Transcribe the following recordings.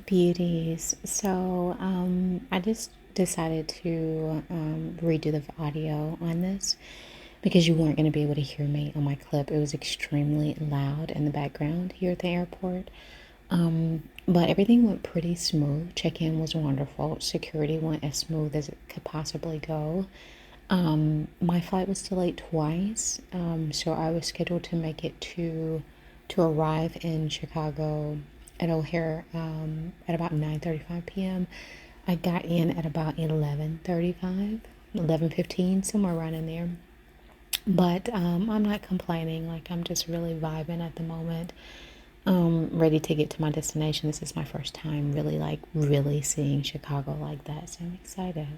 Beauties. So, I just decided to redo the audio on this because you weren't going to be able to hear me on my clip. It was extremely loud in the background here at the airport. But everything went pretty smooth. Check-in was wonderful. Security went as smooth as it could possibly go. My flight was delayed twice, so I was scheduled to make it to arrive in Chicago at O'Hare at about 9:35 p.m. I got in at about 11:35, 11:15, somewhere around in there. But I'm not complaining. Like I'm just really vibing at the moment. Ready to get to my destination. This is my first time really seeing Chicago like that, so I'm excited.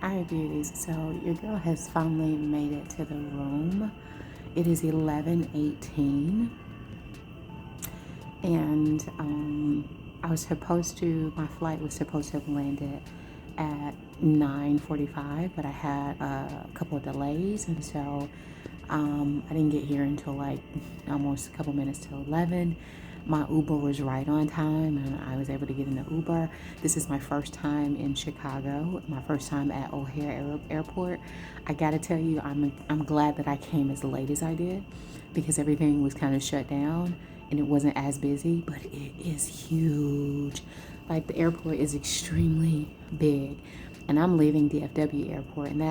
Alright, beauties. So your girl has finally made it to the room. It is 11:18, and my flight was supposed to have landed at 9:45, but I had a couple of delays, and so I didn't get here until like almost a couple minutes till 11. My Uber was right on time and I was able to get in the Uber. This is my first time in Chicago, my first time at O'Hare Airport. I gotta tell you, I'm glad that I came as late as I did because everything was kind of shut down and it wasn't as busy, but it is huge. Like the airport is extremely big. And I'm leaving DFW airport, and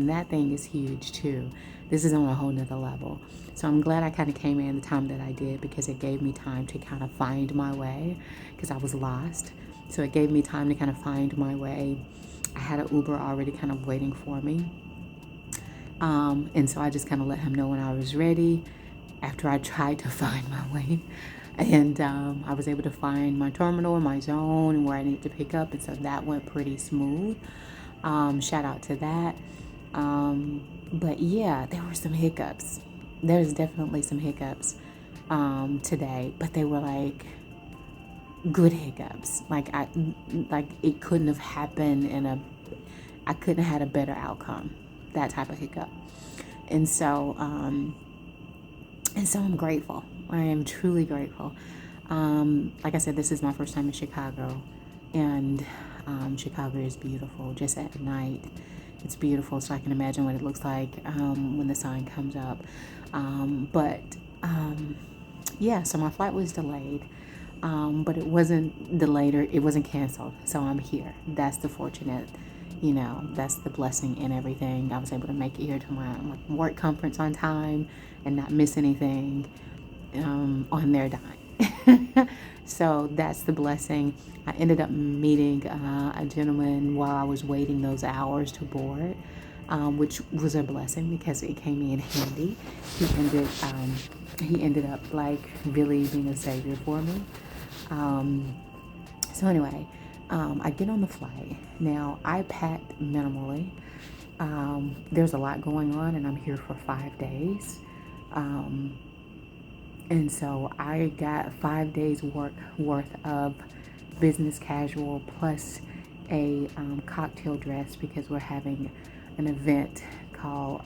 that thing is huge too. This is on a whole nother level. So I'm glad I kind of came in the time that I did because it gave me time to kind of find my way because I was lost. So it gave me time to kind of find my way. I had an Uber already kind of waiting for me. And so I just kind of let him know when I was ready after I tried to find my way. And I was able to find my terminal and my zone and where I needed to pick up. And so that went pretty smooth. Shout out to that. But yeah, there were some hiccups. There's definitely some hiccups. today, but they were like good hiccups. Like it couldn't have happened I couldn't have had a better outcome. That type of hiccup. And so, I'm grateful. I am truly grateful. Like I said, this is my first time in Chicago, and Chicago is beautiful. Just at night, it's beautiful. So I can imagine what it looks like when the sun comes up. But yeah, so my flight was delayed, but it wasn't delayed or it wasn't canceled. So I'm here. That's the fortunate, that's the blessing in everything. I was able to make it here to my work conference on time and not miss anything on their dime. So that's the blessing. I ended up meeting a gentleman while I was waiting those hours to board, which was a blessing because it came in handy. He ended up like really being a savior for me. So anyway, I get on the flight. Now I packed minimally. There's a lot going on, and I'm here for 5 days. And so I got 5 days worth of business casual plus a cocktail dress because we're having an event called,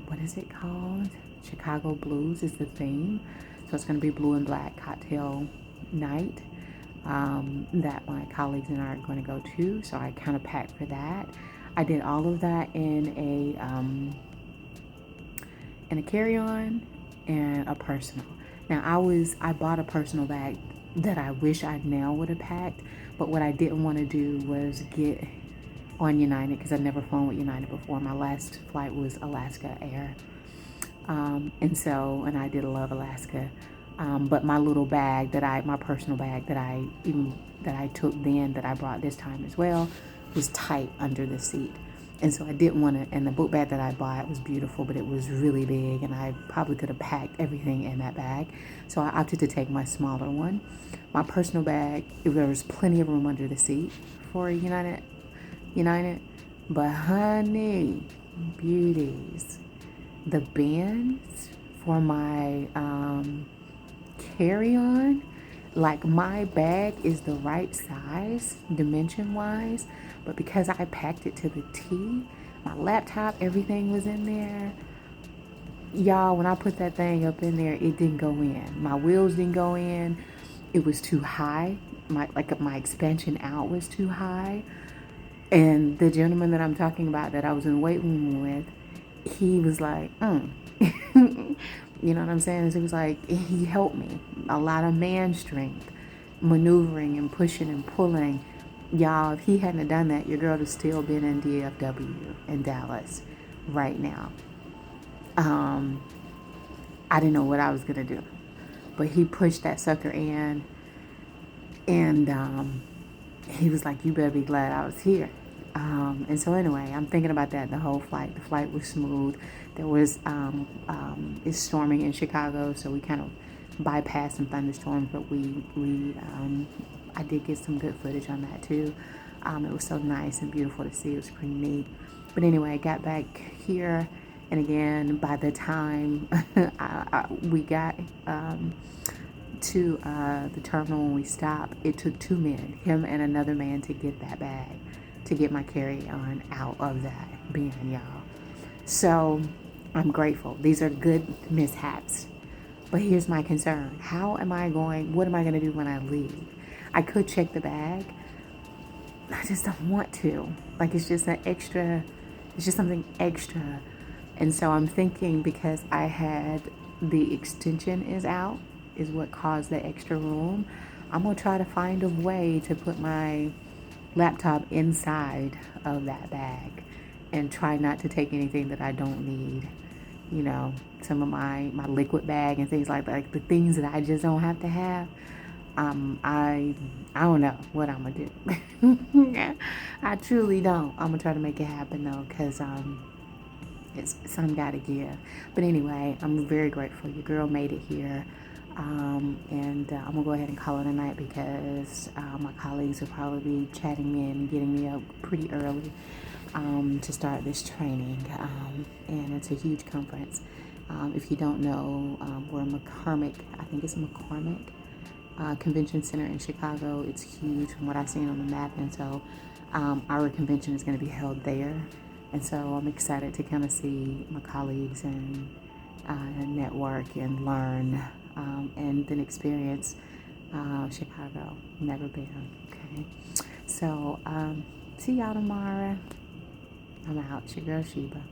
what is it called? Chicago Blues is the theme. So it's going to be blue and black cocktail night that my colleagues and I are going to go to. So I kind of packed for that. I did all of that in a carry-on and a personal. Now I bought a personal bag that I wish I now would have packed, but what I didn't want to do was get on United because I've never flown with United before. My last flight was Alaska Air, and I did love Alaska, but my little bag my personal bag that I took then that I brought this time as well was tight under the seat. And so I didn't want to, and the book bag that I bought was beautiful, but it was really big, and I probably could have packed everything in that bag. So I opted to take my smaller one. My personal bag, there was plenty of room under the seat for United. But honey, beauties, the bands for my carry-on, like my bag is the right size, dimension-wise, but because I packed it to the T, my laptop, everything was in there. Y'all, when I put that thing up in there, it didn't go in. My wheels didn't go in. It was too high. My expansion out was too high. And the gentleman that I'm talking about that I was in the weight room with, he was like, you know what I'm saying? So he was like, he helped me. A lot of man strength, maneuvering and pushing and pulling. Y'all, if he hadn't done that, your girl would have still been in DFW in Dallas right now. I didn't know what I was going to do. But he pushed that sucker in. And he was like, you better be glad I was here. And so anyway, I'm thinking about that the whole flight. The flight was smooth. There was, it's storming in Chicago, so we kind of bypassed some thunderstorms, but I did get some good footage on that too. It was so nice and beautiful to see. It was pretty neat. But anyway, I got back here, and again, by the time we got to the terminal when we stopped, it took 2 men, him and another man, to get that bag, to get my carry-on out of that bin, y'all. So I'm grateful. These are good mishaps. But here's my concern. What am I going to do when I leave? I could check the bag. I just don't want to. Like, it's just something extra. And so I'm thinking, because I had the extension is out, is what caused the extra room. I'm going to try to find a way to put my laptop inside of that bag and try not to take anything that I don't need. You know, some of my liquid bag and things like that, like the things that I just don't have to have. I don't know what I'm gonna do. I truly don't. I'm gonna try to make it happen though, because it's some gotta give. But anyway, I'm very grateful. Your girl made it here. And I'm gonna go ahead and call it a night because my colleagues will probably be chatting me and getting me up pretty early to start this training. And it's a huge conference. If you don't know, we're McCormick, I think it's McCormick Convention Center in Chicago. It's huge from what I've seen on the map, and so our convention is going to be held there. And so I'm excited to kind of see my colleagues and network and learn and then experience Chicago. Never been. Okay. So see y'all tomorrow. I'm out. It's your girl Sheba.